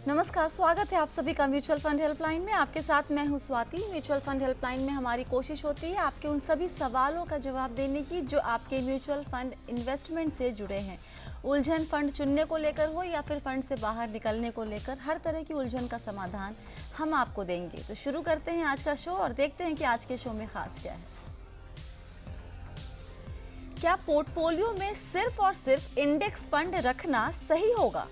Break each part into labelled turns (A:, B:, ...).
A: नमस्कार, स्वागत है आप सभी का म्यूचुअल फंड हेल्पलाइन में। आपके साथ मैं हूं स्वाति। म्यूचुअल फंड हेल्पलाइन में हमारी कोशिश होती है आपके उन सभी सवालों का जवाब देने की जो आपके म्यूचुअल फंड इन्वेस्टमेंट से जुड़े हैं। उलझन फंड चुनने को लेकर हो या फिर फंड से बाहर निकलने को लेकर, हर तरह की उलझन का समाधान हम आपको देंगे। तो शुरू करते हैं आज का शो और देखते हैं कि आज के शो में खास क्या है। क्या पोर्टफोलियो में सिर्फ और सिर्फ इंडेक्स फंड रखना सही होगा?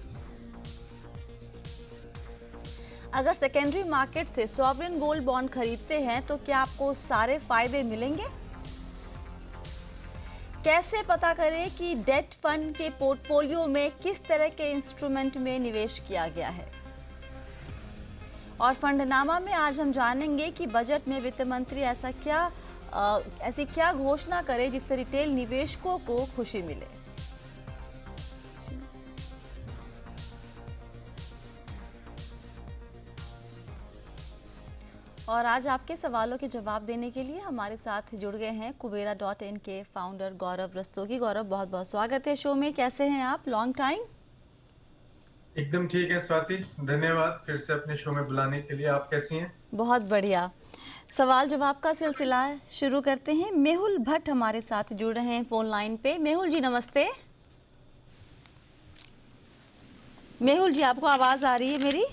A: अगर सेकेंडरी मार्केट से सॉवरेन गोल्ड बॉन्ड खरीदते हैं तो क्या आपको सारे फायदे मिलेंगे? कैसे पता करें कि डेट फंड के पोर्टफोलियो में किस तरह के इंस्ट्रूमेंट में निवेश किया गया है? और फंडनामा में आज हम जानेंगे कि बजट में वित्त मंत्री ऐसी क्या घोषणा करे जिससे रिटेल निवेशकों को खुशी मिले। और आज आपके सवालों के जवाब देने के लिए हमारे साथ जुड़ गए हैं कुबेरा.in के फाउंडर गौरव रस्तोगी। गौरव, बहुत बहुत स्वागत है शो में। कैसे हैं आप? Long time.
B: एकदम ठीक है स्वाति, धन्यवाद फिर से अपने शो में बुलाने के लिए। आप कैसी हैं?
A: बहुत बढ़िया। सवाल जवाब का सिलसिला शुरू करते हैं। मेहुल भट्ट हमारे साथ जुड़ रहे हैं फोन लाइन पे। मेहुल जी नमस्ते। मेहुल जी, आपको आवाज आ रही है मेरी?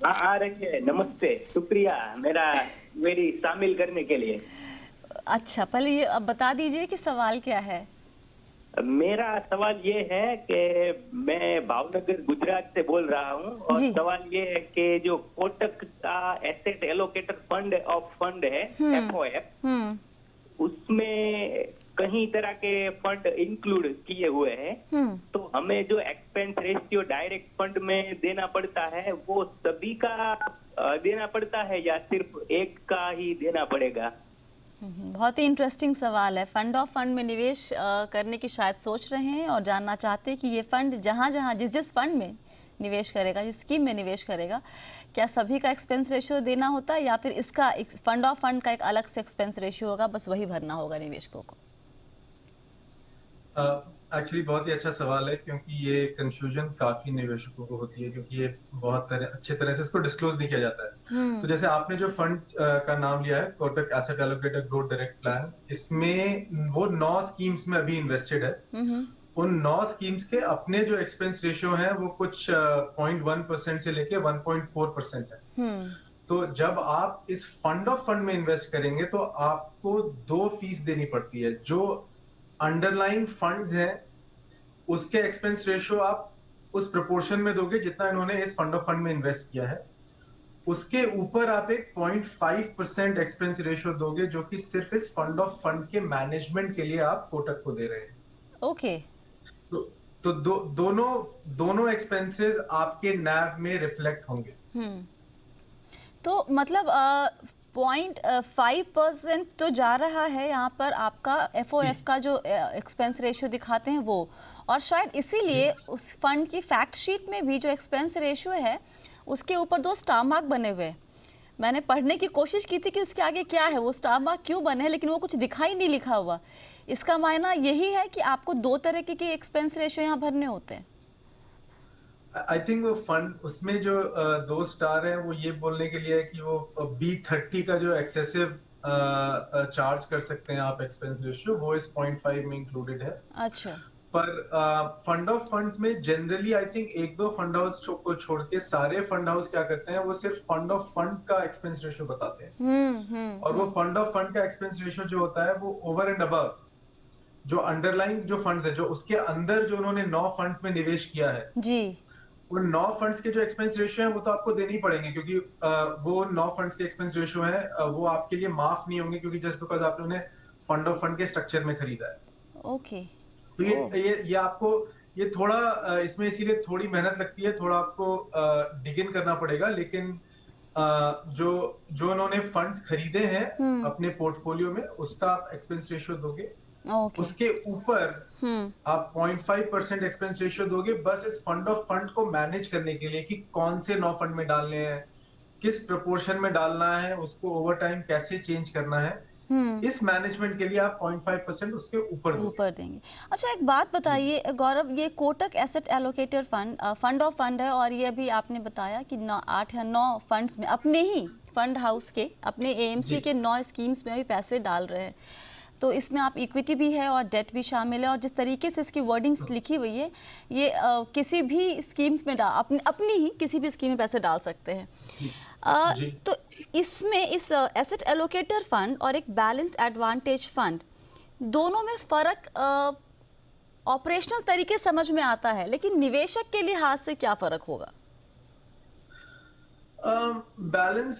C: हाँ, आ रही है। नमस्ते, शुक्रिया मेरी शामिल करने के लिए।
A: अच्छा, पहले ये अब बता दीजिए कि सवाल क्या है।
C: मेरा सवाल ये है कि मैं भावनगर गुजरात से बोल रहा हूँ और सवाल ये है कि जो कोटक का asset allocator fund of fund है FOF, उसमें कई तरह के फंड इंक्लूड किए हुए हैं। तो हमें जो एक्सपेंस रेशियो डायरेक्ट फंड में देना पड़ता है वो सभी का देना पड़ता है या सिर्फ एक का ही देना पड़ेगा?
A: बहुत ही इंटरेस्टिंग सवाल है। फंड ऑफ फंड में निवेश करने की शायद सोच रहे हैं और जानना चाहते हैं कि ये फंड जहाँ जिस फंड में निवेश करेगा, जिस स्कीम में निवेश करेगा, क्या सभी का एक्सपेंस रेशियो देना होता है या फिर इसका फंड ऑफ फंड का एक अलग से एक्सपेंस रेशियो होगा, बस वही भरना होगा निवेशकों को?
B: एक्चुअली बहुत ही अच्छा सवाल है क्योंकि ये कंफ्यूजन काफी निवेशकों को होती है क्योंकि ये बहुत अच्छे तरह से इसको डिस्क्लोज नहीं किया जाता है। तो जैसे आपने जो फंड का नाम लिया है, Kotak asset allocator growth direct plan, इसमें वो 9 स्कीम्स में अभी इन्वेस्टेड है। उन 9 स्कीम्स के अपने जो एक्सपेंस रेशियो है वो कुछ 0.1% से लेके 1.4% है। तो जब आप इस फंड ऑफ फंड में इन्वेस्ट करेंगे तो आपको 2 फीस देनी पड़ती है। जो अंडरलाइंग फंड्स हैं उसके एक्सपेंस रेशियो आप उस प्रोपोर्शन में दोगे जितना इन्होंने इस फंड ऑफ फंड में इन्वेस्ट किया है। उसके ऊपर आप एक 0.5% एक्सपेंस रेशियो दोगे जो कि सिर्फ इस फंड ऑफ फंड के मैनेजमेंट के लिए आप कोटक को दे रहे हैं।
A: ओके।
B: तो दोनों एक्सपेंसेस आपके नैव में रिफ्लेक्ट होंगे।
A: तो मतलब 0.5% तो जा रहा है यहाँ पर आपका FOF का जो एक्सपेंस रेशियो दिखाते हैं वो, और शायद इसीलिए उस फंड की फैक्ट शीट में भी जो एक्सपेंस रेशियो है उसके ऊपर 2 स्टार मार्क बने हुए। मैंने पढ़ने की कोशिश की थी कि उसके आगे क्या है, वो स्टार मार्क क्यों बने हैं, लेकिन वो कुछ दिखाई नहीं लिखा हुआ। इसका मायना यही है कि आपको 2 तरह के एक्सपेंस रेशियो यहाँ भरने होते हैं।
B: आई थिंक वो फंड उसमें जो 2 स्टार है वो ये बोलने के लिए है कि वो B30 का जो एक्सेसिव चार्ज कर सकते हैं आप एक्सपेंस रेशियो, वो इस 0.5 में इंक्लूडेड है।
A: अच्छा।
B: पर फंड ऑफ फंड्स में generally I think 1-2 fund house को छोड़ के सारे फंड हाउस क्या करते हैं, वो सिर्फ फंड ऑफ फंड का एक्सपेंस रेशियो बताते हैं। और वो फंड ऑफ फंड का एक्सपेंस रेशियो जो होता है वो ओवर एंड अबव जो अंडरलाइंग जो फंड्स है, जो उसके अंदर जो उन्होंने 9 फंड्स में निवेश किया है
A: जी,
B: उन 9 फंड्स के जो एक्सपेंस रेशियो है वो तो आपको देने ही पड़ेंगे क्योंकि वो 9 फंड्स के एक्सपेंस रेशियो है वो आपके लिए माफ नहीं होंगे क्योंकि जस्ट बिकॉज आपने उन्हें फंड ऑफ फंड के स्ट्रक्चर में खरीदा है।
A: ओके।
B: तो ये आपको ये थोड़ा इसमें इसीलिए थोड़ी मेहनत लगती है, थोड़ा आपको डिग इन करना पड़ेगा, लेकिन जो उन्होंने फंड्स खरीदे हैं अपने पोर्टफोलियो में उसका आप एक्सपेंस रेशियो दोगे। उसके ऊपर आप 0.5% एक्सपेंस रेशियो दोगे बस इस फंड ऑफ फंड को मैनेज करने के लिए कि कौन से 9 फंड में डालने हैं, किस प्रोपोर्शन में डालना है, उसको ओवर टाइम कैसे चेंज करना है, इस मैनेजमेंट के लिए आप 0.5% उसके ऊपर दोगे।
A: ऊपर देंगे। अच्छा, एक बात बताइए गौरव, ये Kotak asset allocator fund of fund है, और ये भी आपने बताया कि 8 या 9 फंड्स में अपने ही फंड हाउस के, अपने एएमसी
B: जी।
A: के 9 स्कीम्स में भी पैसे डाल रहे हैं। तो इसमें आप इक्विटी भी है और डेट भी शामिल है, और जिस तरीके से इसकी वर्डिंग्स लिखी हुई है, ये किसी भी स्कीम्स में अपनी ही किसी भी स्कीम में पैसे डाल सकते हैं।
B: जी।
A: तो इसमें इस एसेट एलोकेटर फंड और एक बैलेंस्ड एडवांटेज फंड, दोनों में फ़र्क ऑपरेशनल तरीके समझ में आता है, लेकिन निवेशक के लिहाज से क्या फ़र्क होगा?
B: बैलेंस,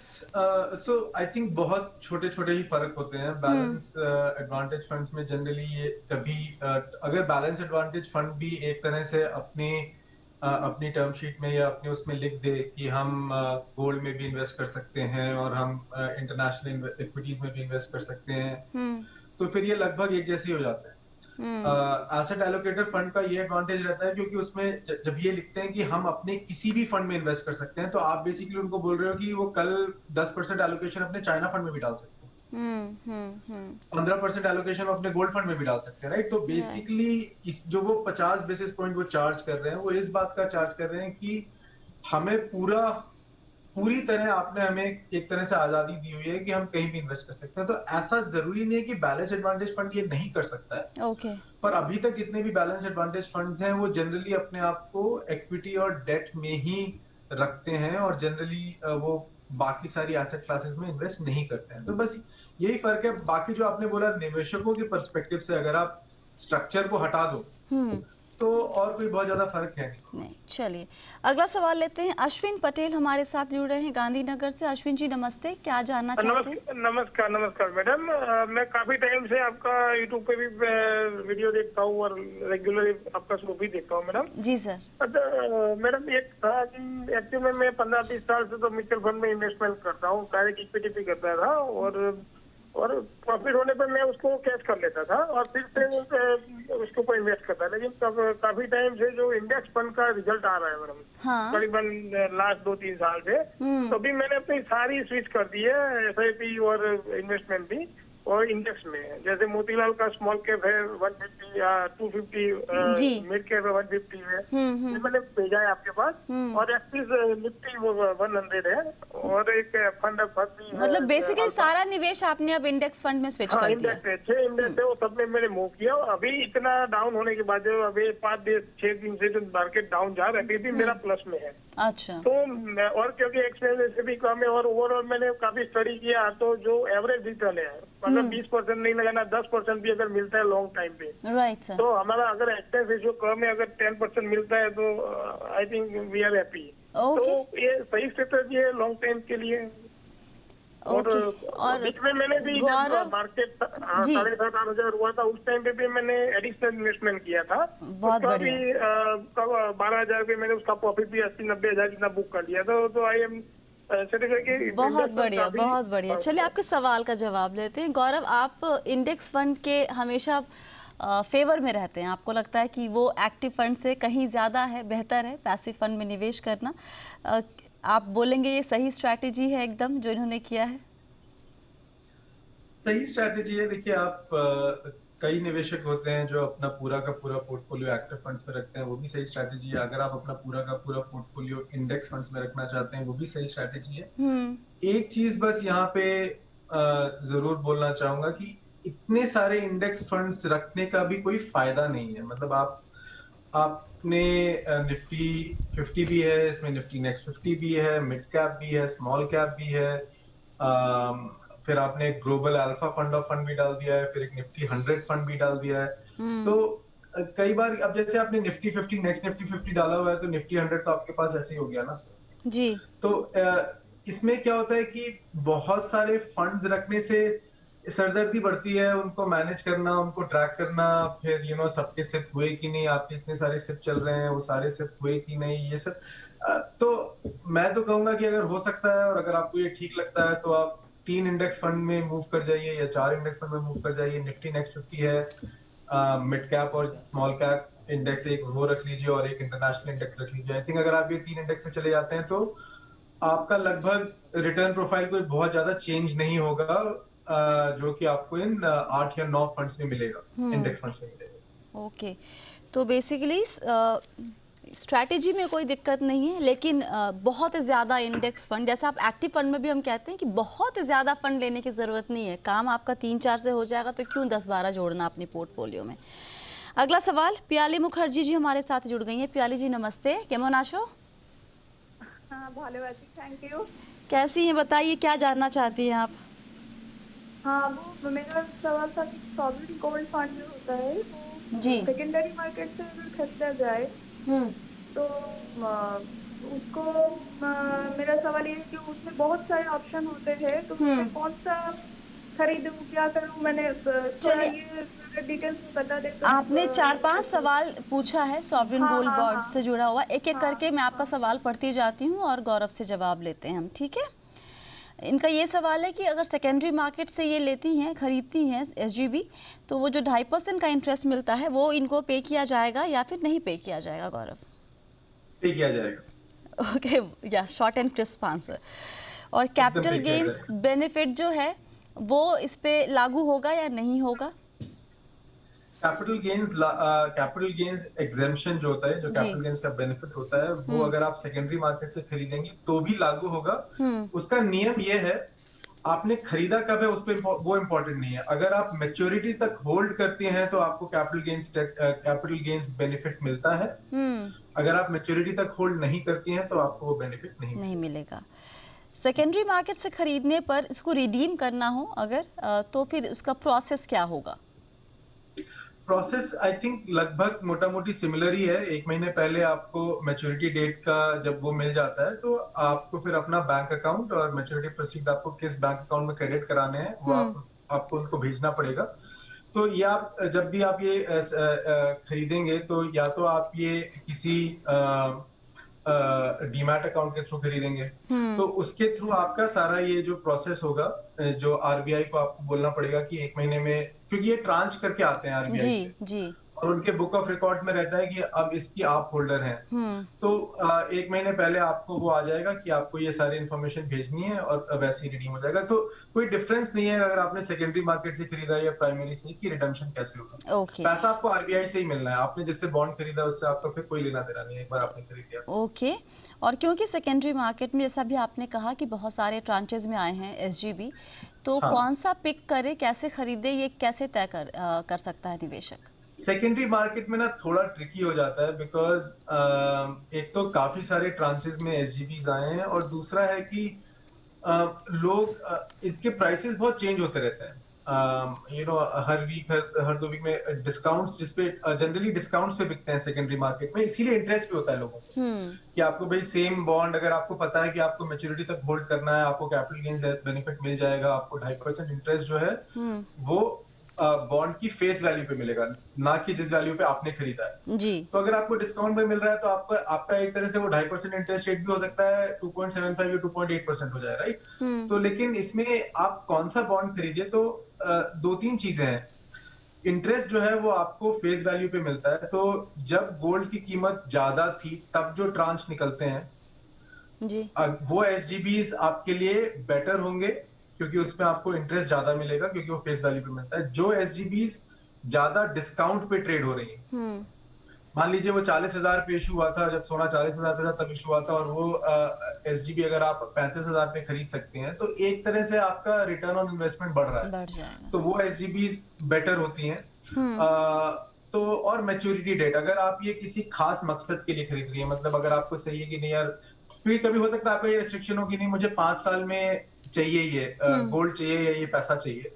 B: सो आई थिंक बहुत छोटे छोटे ही फर्क होते हैं। बैलेंस एडवांटेज फंड्स में जनरली ये कभी अगर बैलेंस एडवांटेज फंड भी एक तरह से अपनी टर्म शीट में या अपने उसमें लिख दे कि हम गोल्ड में भी इन्वेस्ट कर सकते हैं और हम इंटरनेशनल इक्विटीज में भी इन्वेस्ट कर सकते हैं, तो फिर ये लगभग एक जैसे ही हो जाता है। एसेट एलोकेटर फंड का ये एडवांटेज रहता है क्योंकि उसमें जब ये लिखते हैं कि हम अपने किसी भी फंड में इन्वेस्ट कर सकते हैं, तो आप बेसिकली उनको बोल रहे हो कि वो कल 10% एलोकेशन अपने चाइना फंड में भी डाल सकते हैं, 15% एलोकेशन अपने गोल्ड फंड में भी डाल सकते हैं, राइट? तो बेसिकली इस जो वो 50 बेसिस पॉइंट वो चार्ज कर रहे हैं, वो इस बात का चार्ज कर रहे हैं कि हमें पूरी तरह आपने हमें एक तरह से आजादी दी हुई है कि हम कहीं भी इन्वेस्ट कर सकते हैं। तो ऐसा जरूरी नहीं है कि बैलेंस एडवांटेज फंड ये नहीं कर सकता है।
A: ओके।
B: पर अभी तक जितने भी बैलेंस एडवांटेज फंड्स हैं वो जनरली अपने आप को इक्विटी और डेट में ही रखते हैं और जनरली वो बाकी सारी एसेट क्लासेस में इन्वेस्ट नहीं करते हैं। तो बस यही फर्क है। बाकी जो आपने बोला निवेशकों के पर्सपेक्टिव से अगर आप स्ट्रक्चर को हटा दो तो और कोई बहुत ज्यादा फर्क है
A: नहीं। चलिए अगला सवाल लेते हैं। अश्विन पटेल हमारे साथ जुड़ रहे हैं गांधीनगर से। अश्विन जी नमस्ते, क्या जानना चाहते हैं?
D: नमस्कार मैडम। मैं काफी टाइम से आपका यूट्यूब पे भी वीडियो देखता हूँ और रेगुलरली आपका शो भी देखता हूँ मैडम।
A: जी सर।
D: अच्छा मैडम, एक था कि एक्चुअली में मैं 15-20 साल से तो म्यूचुअल फंड में इन्वेस्टमेंट करता हूँ, डायरेक्ट इक्विटी भी करता था और प्रॉफिट होने पर मैं उसको कैश कर लेता था और फिर से उसके ऊपर इन्वेस्ट करता। लेकिन काफी टाइम से जो इंडेक्स फंड का रिजल्ट आ रहा है मैडम,
A: हाँ।
D: करीबन लास्ट 2-3 साल से, तो अभी मैंने अपनी सारी स्विच कर दी है, एसआईपी और इन्वेस्टमेंट भी, और इंडेक्स में जैसे मोतीलाल का स्मॉल कैप है 150 या 250, मिड कैप है 150 है, ये मैंने भेजा है आपके पास, और एक्सिस निफ्टी 100 है और एक फंड भी है।
A: मतलब बेसिकली सारा निवेश आपने अब इंडेक्स फंड में स्विच कर दिया?
D: इंडेक्स है, 6 इंडेक्स है, वो सब में मैंने मूव किया। अभी इतना डाउन होने के बाद जो अभी 5-6 दिन से जो मार्केट डाउन जा रहा है, अभी भी मेरा प्लस में है।
A: अच्छा।
D: तो और क्योंकि एक्सपेंस से भी कम है और ओवरऑल मैंने काफी स्टडी किया, तो जो एवरेज रिटर्न है मतलब 20% नहीं लगाना, 10% भी अगर मिलता है लॉन्ग टाइम पे,
A: राइट सर,
D: तो हमारा अगर एक्सपेंस रेशियो कम है, अगर 10% मिलता है तो I think we are happy. तो ये सही स्ट्रेटजी है लॉन्ग टाइम के लिए। और बीच में मैंने भी मार्केट 7,500 हुआ था, उस टाइम पे भी मैंने एडिशनल इन्वेस्टमेंट किया था,
A: बहुत
D: उसका भी 12,000 पे मैंने उसका प्रॉफिट भी 80-90 हजार जितना बुक कर लिया था। तो आई एम
A: बहुत बढ़िया, बहुत बढ़िया। चलिए आपके सवाल का जवाब लेते हैं। गौरव, आप इंडेक्स फंड के हमेशा फेवर में रहते हैं, आपको लगता है कि वो एक्टिव फंड से कहीं ज़्यादा है, बेहतर है पैसिव फंड में निवेश करना। आप बोलेंगे ये सही स्ट्रैटेजी है एकदम जो इन्होंने किया है?
B: सही स्ट्रैटेजी है। देखिए आप कई निवेशक होते हैं जो अपना पूरा का पूरा पोर्टफोलियो एक्टिव फंड्स में रखते हैं, वो भी सही स्ट्रैटेजी है। अगर आप अपना पूरा का पूरा पोर्टफोलियो इंडेक्स फंड्स में रखना चाहते हैं, वो भी सही स्ट्रैटेजी है। एक चीज बस यहाँ पे जरूर बोलना चाहूंगा कि इतने सारे इंडेक्स फंड्स रखने का भी कोई फायदा नहीं है। मतलब आपने निफ्टी 50 भी है, इसमें निफ्टी नेक्स्ट 50 भी है, मिड कैप भी है, स्मॉल कैप भी है, फिर आपने एक global alpha fund of fund भी डाल दिया है, फिर एक निफ्टी 100 फंड भी डाल दिया है। तो कई बार अब जैसे आपने निफ्टी 50 नेक्स्ट निफ्टी 50 डाला हुआ है, तो निफ्टी 100 तो आपके पास ऐसे ही हो गया ना
A: जी। तो
B: इसमें क्या होता है कि बहुत सारे फंड्स रखने से सरदर्दी बढ़ती है, उनको मैनेज करना, उनको ट्रैक करना, फिर सबके सिप हुए कि नहीं, आपके इतने सारे सिप चल रहे हैं, वो सारे सिप हुए कि नहीं, ये सब। तो मैं तो कहूंगा कि अगर हो सकता है और अगर आपको ये ठीक लगता है तो आप 3 इंडेक्स फंड में मूव कर जाइए या 4 इंडेक्स फंड में मूव कर जाइए। निफ्टी नेक्स्ट 50 है, मिड कैप और स्मॉल कैप इंडेक्स एक वो रख लीजिए और एक इंटरनेशनल इंडेक्स रख लीजिए। आई थिंक अगर आप ये 3 इंडेक्स में चले जाते हैं तो आपका लगभग रिटर्न प्रोफाइल कोई बहुत ज्यादा चेंज नहीं होगा। जो कि आपको इन 8 या 9 फंड्स में मिलेगा, इंडेक्स फंड्स में मिलेगा।
A: ओके, तो बेसिकली स्ट्रैटेजी में कोई दिक्कत नहीं है, लेकिन बहुत ज़्यादा इंडेक्स फंड, जैसे आप एक्टिव फंड में भी हम कहते हैं कि बहुत ज़्यादा फंड लेने की ज़रूरत नहीं है, काम आपका 3-4 से हो जाएगा, तो क्यों 10-12 जोड़ना अपने पोर्टफोलियो में। अगला सवाल पियाली मुखर्जी जी हमारे साथ जुड़ गई हैं। पियाली जी नमस्ते, केमन आशो?
E: हाँ भालो आছি, थैंक यू।
A: कैसी हैं, बताइए क्या जानना चाहती हैं आप?
E: हाँ, वो मेरा सवाल था कि सॉवरेन गोल्ड फंड जो होता है वो
A: जी।
E: सेकेंडरी मार्केट से अगर खरीदा जाए तो उसको मेरा सवाल ये है कि उसमें बहुत सारे ऑप्शन होते हैं, तो उसमें कौन सा खरीदूं, क्या करूं? मैंने थोड़ा ये डिटेल्स में बता दे तो।
A: आपने 4-5 सवाल पूछा है सॉवरेन
E: हाँ,
A: गोल्ड
E: हाँ,
A: बॉन्ड
E: हाँ।
A: से जुड़ा हुआ, एक एक करके मैं आपका सवाल पढ़ती जाती हूँ और गौरव से जवाब लेते हैं हम, ठीक है? इनका ये सवाल है कि अगर सेकेंडरी मार्केट से ये लेती हैं, खरीदती हैं SGB, तो वो जो 2.5% का इंटरेस्ट मिलता है वो इनको पे किया जाएगा या फिर नहीं पे किया जाएगा गौरव?
B: पे किया जाएगा।
A: ओके, या शॉर्ट एंड क्रिस्प आंसर। और कैपिटल
B: पे किया
A: गेन्स
B: जाएगा।
A: बेनिफिट जो है वो इस पे लागू होगा या नहीं होगा?
B: कैपिटल गेन्स एग्जेम्पशन जो होता है, जो
A: जी।
B: कैपिटल गेन्स का बेनिफिट होता है, वो अगर आप सेकेंडरी मार्केट से खरीदेंगे तो भी लागू होगा। उसका नियम ये है, आपने खरीदा कब है उस पे वो इम्पोर्टेंट नहीं है। अगर आप मैच्योरिटी तक होल्ड करती हैं तो आपको कैपिटल गेन्स बेनिफिट मिलता है। अगर आप मैच्योरिटी तक होल्ड नहीं करती हैं तो आपको वो बेनिफिट नहीं
A: मिलेगा। सेकेंडरी मार्केट से खरीदने पर इसको रिडीम करना हो अगर तो फिर उसका प्रोसेस क्या होगा?
B: प्रोसेस आई थिंक लगभग मोटा मोटी सिमिलर ही है। 1 महीने पहले आपको मैच्योरिटी डेट का जब वो मिल जाता है तो आपको फिर अपना बैंक अकाउंट और मैच्योरिटी प्रोसीड आपको किस बैंक अकाउंट में क्रेडिट कराने हैं वो आपको उनको भेजना पड़ेगा। तो ये आप जब भी आप ये खरीदेंगे तो या तो आप ये किसी डीमैट अकाउंट के थ्रू खरीदेंगे, तो उसके थ्रू आपका सारा ये जो प्रोसेस होगा, जो आरबीआई को आपको बोलना पड़ेगा कि 1 महीने में, क्योंकि ये ट्रांच करके आते हैं आरबीआई से,
A: जी।
B: और उनके बुक ऑफ रिकॉर्ड्स में रहता है कि अब इसकी आप होल्डर हैं। तो 1 महीने पहले आपको वो आ जाएगा कि आपको ये सारी इन्फॉर्मेशन भेजनी है और वैसे ही रिडीम हो जाएगा। तो कोई डिफरेंस नहीं है अगर आपने सेकेंडरी मार्केट से खरीदा या प्राइमरी से, कि रिडम्पशन कैसे होगा।
A: ओके
B: पैसा आपको आरबीआई से ही मिलना है। आपने जिससे बॉन्ड खरीदा उससे आपको फिर कोई लेना देना नहीं है, एक बार आपने खरीद लिया।
A: ओके, और क्योंकि सेकेंडरी मार्केट में जैसा भी आपने कहा कि बहुत सारे ट्रांचेज में आए हैं SGB, तो कौन सा पिक करे, कैसे खरीदे, ये कैसे तय कर सकता है निवेशक?
B: सेकेंडरी मार्केट में ना थोड़ा ट्रिकी हो जाता है, बिकॉज एक तो काफी सारे ट्रांचेस में SGBs आए हैं, और दूसरा है कि लोग इसके प्राइसेस बहुत चेंज होते रहते हैं। हर वीक हर 2 वीक में डिस्काउंट्स, जिसपे जनरली डिस्काउंट्स पे बिकते हैं सेकेंडरी मार्केट में, इसीलिए इंटरेस्ट भी होता है लोगों को कि आपको भाई सेम बॉन्ड, अगर आपको पता है कि आपको मैच्योरिटी तक होल्ड करना है, आपको कैपिटल गेन्स बेनिफिट मिल जाएगा, आपको 2.5% इंटरेस्ट जो है वो बॉन्ड की फेस वैल्यू पे मिलेगा, ना कि जिस वैल्यू पे आपने खरीदा है
A: जी।
B: तो अगर आपको डिस्काउंट में मिल रहा है तो आपका एक तरह से वो 2.5% इंटरेस्ट रेट भी हो सकता है 2.75 या 2.8% हो जाए, राइट। तो लेकिन इसमें आप कौन सा बॉन्ड खरीदिए, तो 2-3 चीजें हैं। इंटरेस्ट जो है वो आपको फेस वैल्यू पे मिलता है, तो जब गोल्ड की कीमत ज्यादा थी तब जो ट्रांच निकलते हैं
A: जी,
B: वो SGBs आपके लिए बेटर होंगे, क्योंकि उसमें आपको इंटरेस्ट ज्यादा मिलेगा, क्योंकि वो फेस वैल्यू पे मिलता है। जो SGBs ज्यादा डिस्काउंट पे ट्रेड हो रही है, मान लीजिए वो 40,000 पे इशू हुआ था, जब सोना 40,000 पे था तब इशू हुआ था, और वो SGB अगर आप 35,000 पे खरीद सकते हैं तो एक तरह से आपका रिटर्न ऑन इन्वेस्टमेंट बढ़ रहा है,
A: बढ़ जाएगा।
B: तो वो SGBs बेटर होती हैं। तो और मैच्योरिटी डेट, अगर आप ये किसी खास मकसद के लिए खरीद रही है, मतलब अगर आपको चाहिए कि नहीं यार, क्योंकि कभी हो सकता है आपका ये रिस्ट्रिक्शन हो कि नहीं मुझे 5 साल में चाहिए ये गोल्ड चाहिए या ये पैसा चाहिए,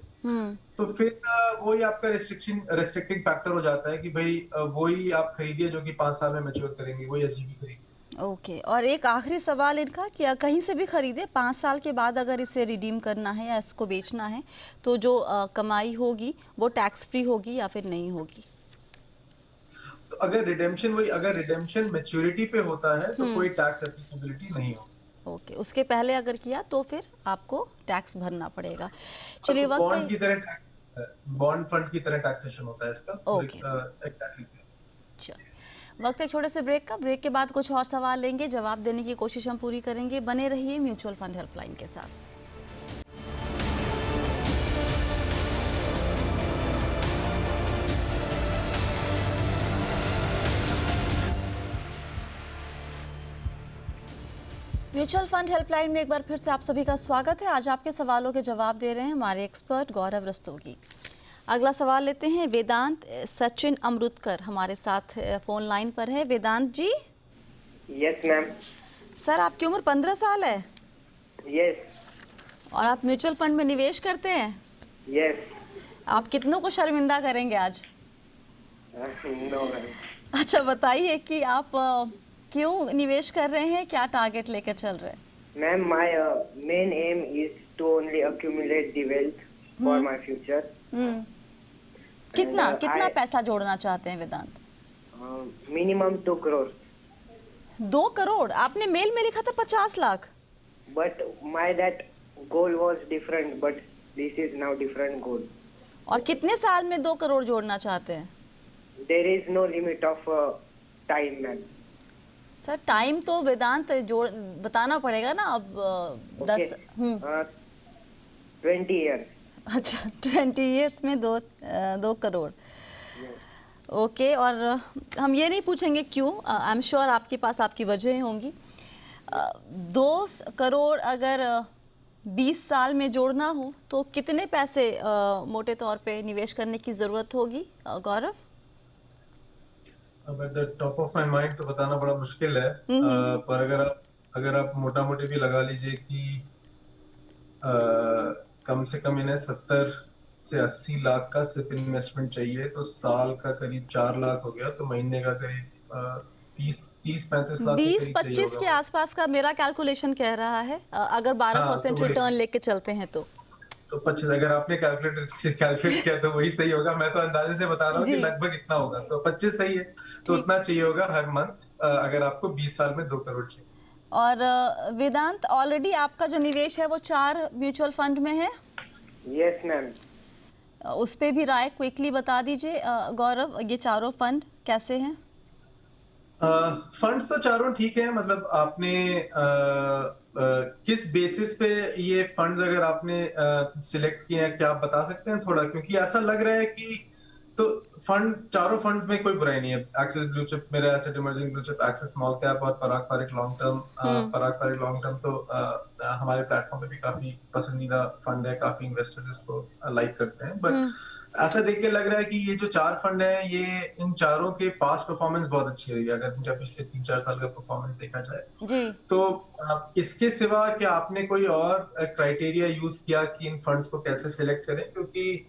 B: तो फिर वही आपका रेस्ट्रिक्टिंग फैक्टर हो जाता है कि भाई वही आप खरीदिए जो कि 5 साल में मैच्योर करेंगे, वही SGB खरीदिए।
A: ओके, और एक आखिरी सवाल इनका कि कहीं से भी खरीदे 5 साल के बाद अगर इसे रिडीम करना है या इसको बेचना है तो जो कमाई होगी वो टैक्स फ्री होगी या फिर नहीं होगी?
B: तो अगर रिडेम्पशन मैच्योरिटी पे होता है तो कोई टैक्स एप्लीकेबिलिटी नहीं होगी।
A: ओके, उसके पहले अगर किया तो फिर आपको टैक्स भरना पड़ेगा। चलिए, वक्त
B: बॉन्ड की तरह, बॉन्ड फंड की तरह टैक्सेशन होता है इसका।
A: ओके, वक्त एक छोटे से ब्रेक का। ब्रेक के बाद कुछ और सवाल लेंगे, जवाब देने की कोशिश हम पूरी करेंगे। बने रहिए म्यूचुअल फंड हेल्पलाइन के साथ। म्यूचुअल फंड हेल्पलाइन में एक बार फिर से आप सभी का स्वागत है। आज आपके सवालों के जवाब दे रहे हैं हमारे एक्सपर्ट गौरव रस्तोगी। अगला सवाल लेते हैं वेदांत सचिन अमृतकर हमारे साथ फोन लाइन पर है। Vedant ji.
F: Yes ma'am.
A: Sir आपकी उम्र 15 साल है
F: यस।
A: और आप म्यूचुअल फंड में निवेश करते हैं।
F: यस।
A: आप कितनों को शर्मिंदा करेंगे आज?
F: No ma'am.
A: अच्छा बताइए कि आप क्यों निवेश कर रहे हैं, क्या टारगेट लेकर चल रहे हैं?
F: Ma'am my main aim is to only accumulate the wealth for my future.
A: कितना कितना पैसा जोड़ना चाहते हैं वेदांत?
F: मिनिमम 2 करोड़।
A: 2 करोड़? आपने मेल में लिखा था 50 lakh.
F: But my that goal was different, but this is now different goal.
A: और कितने साल में 2 करोड़ जोड़ना चाहते हैं?
F: There is no limit of time ma'am.
A: Sir time तो वेदांत जोड़ बताना पड़ेगा ना अब 10
F: 20 ईयर्स।
A: अच्छा 20 ईयर्स में 2 करोड़। ओके और हम ये नहीं पूछेंगे क्यों, आई एम श्योर आपके पास आपकी वजह होंगी। 2 करोड़ अगर 20 साल में जोड़ना हो तो कितने पैसे मोटे तौर पे निवेश करने की ज़रूरत होगी गौरव?
B: अब at the top of my mind तो बताना बड़ा मुश्किल है, पर अगर आप मोटा मोटी भी लगा लीजिए कि कम से कम इन्हें 70 से 80 लाख का सिप इन्वेस्टमेंट चाहिए, तो साल का करीब 4 लाख हो गया, तो महीने का करीब 30-35 लाख
A: 20-25 के आसपास का मेरा कैलकुलेशन कह रहा है, अगर 12% रिटर्न लेके चलते हैं तो
B: 25। अगर आपने कैलकुलेट किया तो वही सही होगा। मैं तो अंदाजे से बता रहा हूँ कि लगभग इतना होगा, तो 25 सही है। तो उतना चाहिए होगा हर मंथ, अगर आपको 20 साल में 2 करोड़ चाहिए।
A: और वेदांत ऑलरेडी आपका जो निवेश है वो 4 म्यूचुअल फंड में है।
F: Yes ma'am.
A: उस पे भी राय क्विकली बता दीजिए गौरव, ये चारों फंड कैसे हैं?
B: फंड्स तो चारों ठीक है, मतलब आपने किस बेसिस पे ये फंड्स अगर आपने सिलेक्ट किए हैं, क्या आप बता सकते हैं थोड़ा? क्योंकि ऐसा लग रहा है कि तो चारों फंड में कोई बुराई नहीं है। एक्सिस ब्लू चिप, मेरा asset emerging blue chip, axis small cap और पराग पारिक लॉन्ग टर्म। पराग पारिक लॉन्ग टर्म तो हमारे प्लेटफॉर्म पे भी काफी पसंदीदा फंड है, काफी इन्वेस्टर्स इसको लाइक करते हैं। बट ऐसा देख के लग रहा है कि ये जो 4 फंड है, ये इन चारों के पास्ट परफॉर्मेंस बहुत अच्छी रही है। अगर जब पिछले 3-4 साल का परफॉर्मेंस देखा जाए
A: जी,
B: तो इसके सिवा क्या आपने कोई और क्राइटेरिया यूज किया कि इन फंड्स को कैसे सिलेक्ट करें? क्योंकि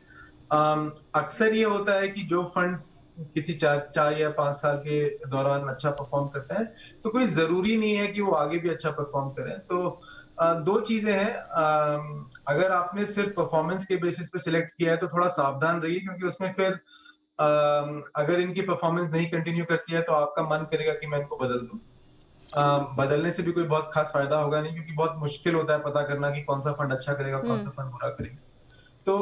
B: अक्सर ये होता है कि जो फंड्स किसी 4 या 5 साल के दौरान अच्छा परफॉर्म करते हैं, तो कोई जरूरी नहीं है कि वो आगे भी अच्छा परफॉर्म करें। तो 2 चीजें हैं, अगर आपने सिर्फ परफॉर्मेंस के बेसिस पे सिलेक्ट किया है तो थोड़ा सावधान रहिए, क्योंकि उसमें फिर अगर इनकी परफॉर्मेंस नहीं कंटिन्यू करती है तो आपका मन करेगा कि मैं इनको बदल दूं। बदलने से भी कोई बहुत खास फायदा होगा नहीं, क्योंकि बहुत मुश्किल होता है पता करना कि कौन सा फंड अच्छा करेगा, कौन सा फंड बुरा करेगा। तो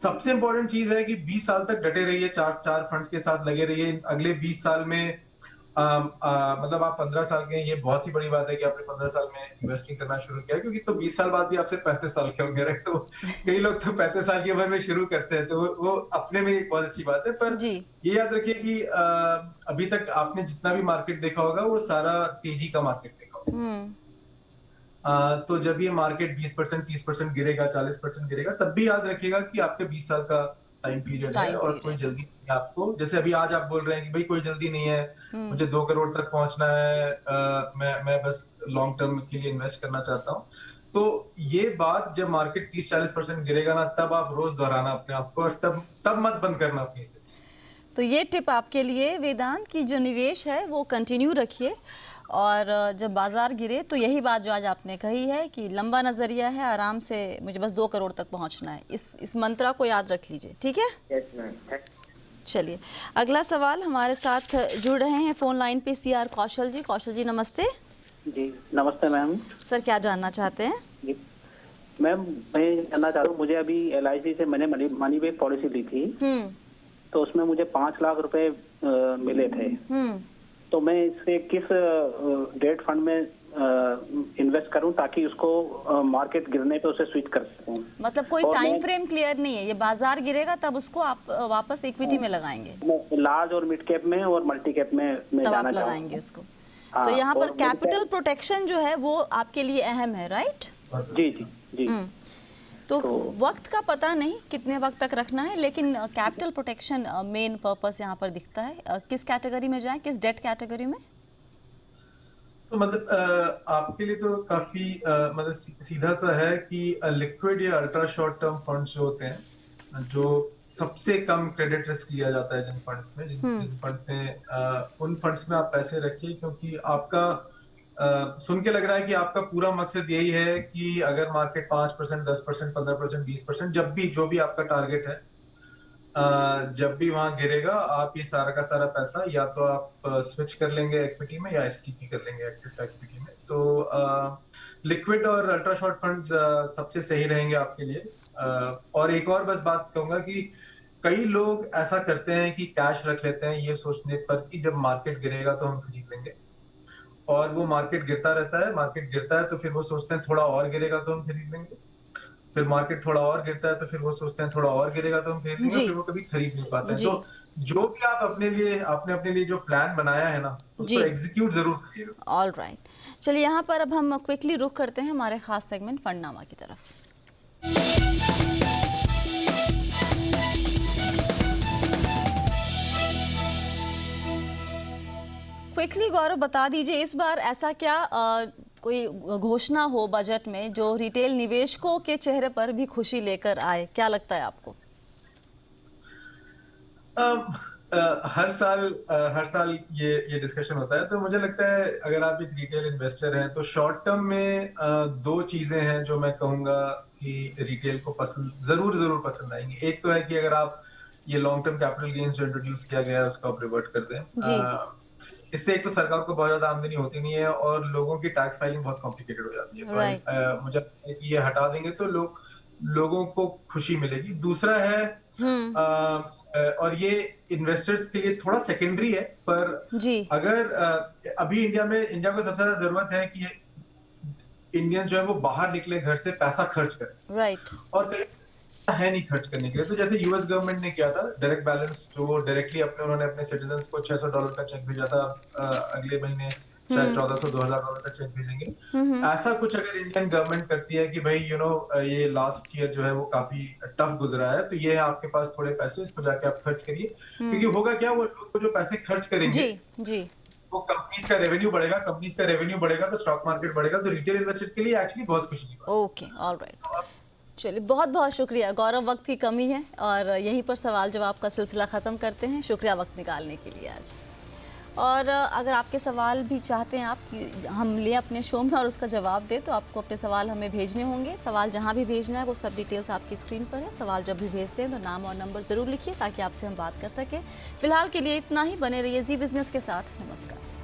B: सबसे इंपॉर्टेंट चीज है कि 20 साल तक डटे रहिए, 4 फंड्स के साथ लगे रहिए। अगले 20 साल में मतलब आप 15 साल के हैं, ये बहुत ही बड़ी बात है कि आपने 15 साल में इन्वेस्टिंग करना शुरू किया, क्योंकि तो 20 साल बाद भी आप सिर्फ 35 साल के होंगे। तो कई लोग तो 35 साल की उम्र में शुरू करते हैं, तो वो अपने में एक बहुत अच्छी बात है। पर ये याद रखिए कि अभी तक आपने जितना भी मार्केट देखा होगा वो सारा तेजी का मार्केट देखा होगा। तो जब ये मार्केट 20%, 30% गिरेगा, 40% गिरेगा, तब भी याद रखिएगा कि आपके 20 साल का टाइम पीरियड है और कोई जल्दी नहीं है आपको। जैसे अभी आज आप बोल रहे हैं कि भाई कोई जल्दी नहीं है, मुझे 2 करोड़ तक पहुंचना है, मैं बस लॉन्ग टर्म के लिए इन्वेस्ट करना चाहता हूँ। तो ये बात जब मार्केट 30-40% गिरेगा ना, तब आप रोज दोहराना अपने आप को, और तब मत बंद करना अपनी सेविंग्स।
A: तो ये टिप आपके लिए वेदांत की जो निवेश है वो कंटिन्यू रखिए, और जब बाजार गिरे तो यही बात जो आज आपने कही है कि लंबा नजरिया है, आराम से मुझे बस 2 करोड़ तक पहुंचना है, इस मंत्रा को याद रख लीजिए। ठीक है?
F: Yes ma'am.
A: चलिए अगला सवाल हमारे साथ जुड़ रहे हैं फोन लाइन पे CR कौशल जी। कौशल जी नमस्ते।
G: जी नमस्ते मैम।
A: सर क्या जानना चाहते हैं?
G: जी मैम, मैं जानना चाहता हूँ, मुझे अभी LIC से मैंने मनी बैक पॉलिसी ली थी, तो उसमें मुझे 5 लाख रुपए मिले थे। तो मैं इससे किस डेट फंड में इन्वेस्ट करूं ताकि उसको मार्केट गिरने पे उसे स्विच कर सकूं?
A: मतलब कोई टाइम फ्रेम क्लियर नहीं है, ये बाजार गिरेगा तब उसको आप वापस इक्विटी में लगाएंगे?
G: लार्ज और मिड कैप में और मल्टी कैप में
A: तब आप लगाएंगे उसको। तो यहाँ पर
G: और मुझे-
A: कैपिटल प्रोटेक्शन जो है वो आपके लिए अहम है, राइट?
G: जी जी जी।
A: तो वक्त का पता नहीं कितने वक्त तक रखना है, लेकिन कैपिटल प्रोटेक्शन मेन पर्पस यहाँ पर दिखता है। किस कैटेगरी में जाएं, किस डेट कैटेगरी में?
B: तो मतलब आपके लिए तो काफी मतलब सीधा सा है कि लिक्विड या अल्ट्रा शॉर्ट टर्म फंड्स जो होते हैं, जो सबसे कम क्रेडिट रिस्क लिया जाता है जिन फंड्स में, जिन फंड्स में उन फंड्स में आप पैसे रखिए, क्योंकि आपका सुन के लग रहा है कि आपका पूरा मकसद यही है कि अगर मार्केट 5%, 10%, 15%, 20%, जब भी जो भी आपका टारगेट है, जब भी वहां गिरेगा आप ये सारा का सारा पैसा या तो आप स्विच कर लेंगे इक्विटी में या एसटीपी कर लेंगे एक्टिव इक्विटी में। तो लिक्विड और अल्ट्रा शॉर्ट फंड्स सबसे सही रहेंगे आपके लिए। और एक और बस बात कहूंगा कि कई लोग ऐसा करते हैं कि कैश रख लेते हैं ये सोचने पर कि जब मार्केट गिरेगा तो हम खरीद लेंगे, और वो मार्केट गिरता रहता है, मार्केट गिरता है तो फिर वो सोचते हैं थोड़ा और गिरेगा तो हम खरीद लेंगे, फिर मार्केट थोड़ा और गिरता है तो फिर वो सोचते हैं थोड़ा और गिरेगा तो हम खरीद लेंगे, फिर वो कभी खरीद नहीं पाते हैं। तो जो भी आप आपने अपने लिए जो प्लान बनाया है ना, उसको एग्जीक्यूट जरूर करिएगा।
A: ऑल राइट, चलिए यहाँ पर अब हम क्विकली रुक करते हैं हमारे खास सेगमेंट फंडनामा की तरफ। क्विकली गौरव बता दीजिए, इस बार ऐसा क्या कोई घोषणा हो बजट में जो रिटेल निवेशकों के चेहरे पर भी खुशी लेकर आए? क्या लगता है आपको?
B: हर साल ये डिस्कशन होता है, तो मुझे लगता है अगर आप एक रिटेल इन्वेस्टर हैं तो शॉर्ट टर्म में दो चीजें हैं जो मैं कहूंगा कि रिटेल को जरूर पसंद आएंगी। एक तो है कि अगर आप ये लॉन्ग टर्म कैपिटल गेन्स जो इंट्रोड्यूस किया गया है उसको आप रिवर्ट कर दें। इससे एक तो सरकार को बहुत ज्यादा आमदनी होती नहीं है और लोगों की टैक्स फाइलिंग बहुत कॉम्प्लिकेटेड हो जाती है। तो मुझे लगता है कि ये हटा देंगे तो लोगों को खुशी मिलेगी। दूसरा है और ये इन्वेस्टर्स के लिए थोड़ा सेकेंडरी है, पर अगर अभी इंडिया को सबसे ज्यादा जरूरत है कि इंडियन जो है वो बाहर निकले घर से, पैसा खर्च करें, राइट, और कहीं है नहीं खर्च करने के लिए। तो जैसे यूएस गवर्नमेंट ने किया था डायरेक्ट बैलेंस, जो डायरेक्टली उन्होंने अपने सिटीजन्स को $600 का चेक भेजा था, अगले महीने शायद $1400-2000 का चेक भेजेंगे। ऐसा कुछ अगर इंडियन गवर्नमेंट करती है कि भाई ये लास्ट ईयर जो है वो काफी टफ गुजरा है, तो ये आपके पास थोड़े पैसे, इसको जाके आप खर्च करिए, क्योंकि होगा क्या, वो लोग जो पैसे खर्च करेंगे वो कंपनीज का रेवेन्यू बढ़ेगा, तो स्टॉक मार्केट बढ़ेगा, तो रिटेल इन्वेस्टर्स के लिए एक्चुअली बहुत खुशी की बात।
A: ओके, ऑलराइट, चलिए बहुत बहुत शुक्रिया गौरव। वक्त की कमी है और यहीं पर सवाल जवाब का सिलसिला ख़त्म करते हैं। शुक्रिया वक्त निकालने के लिए आज। और अगर आपके सवाल भी चाहते हैं आप कि हम लें अपने शो में और उसका जवाब दें, तो आपको अपने सवाल हमें भेजने होंगे। सवाल जहां भी भेजना है वो सब डिटेल्स आपकी स्क्रीन पर है। सवाल जब भी भेजते हैं तो नाम और नंबर ज़रूर लिखिए ताकि आपसे हम बात कर सकें। फिलहाल के लिए इतना ही। बने रहिए जी बिज़नेस के साथ। नमस्कार।